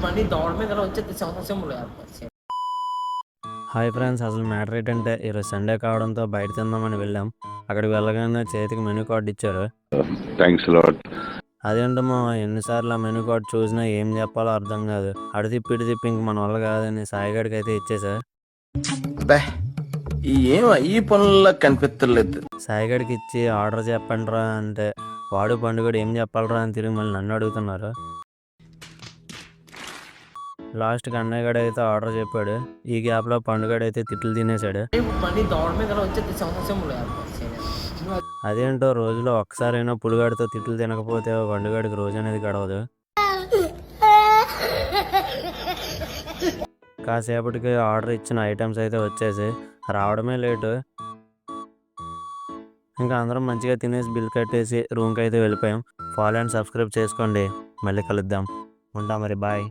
బండి దౌడ మీద ఎలా వచ్చేది సింహసింహులు హాయ్ ఫ్రెండ్స్, అసలు మ్యాటర్ ఏంటంటే ఈరోజు సండే కావడంతో బయట తిందామని వెళ్ళాం. అక్కడికి వెళ్ళగానే చేతికి మెనూ కార్డు ఇచ్చారు. Thanks lot. అదేంటమ్మో ఎన్నిసార్లు ఆ మెనూ కార్డు చూసినా ఏం చెప్పాలో అర్థం కాదు. అడు తిప్పి ఇటు తిప్పి ఇంక మన వల్ల కాదని సాయిగాడికి అయితే ఇచ్చేసా. ఏం ఈ పనుల్లో కనిపించలేదు. సాయిగాడికి ఇచ్చి ఆర్డర్ చెప్పండి రా అంటే వాడు పండుగడు ఏం చెప్పాలరా అని తిరిగి మళ్ళీ నన్ను అడుగుతున్నారు. లాస్ట్కి అన్నయ్యగాడు అయితే ఆర్డర్ చెప్పాడు. ఈ గ్యాప్లో పండుగడు అయితే తిట్లు తినేశాడు. బండి దౌడ మీద ఎలా వచ్చేది సింహసింహులు అదేంటో రోజులో ఒక్కసారైనా పులిగాడితో తిట్లు తినకపోతే పండుగడికి రోజు అనేది గడవదు. కాసేపటికి ఆర్డర్ ఇచ్చిన ఐటమ్స్ అయితే వచ్చేసి రావడమే లేటు. ఇంకా అందరం మంచిగా తినేసి బిల్ కట్టేసి రూమ్కి అయితే వెళ్ళిపోయాం. ఫాలో అండ్ సబ్స్క్రైబ్ చేసుకోండి. మళ్ళీ కలుద్దాం. ఉంటా మరి, బాయ్.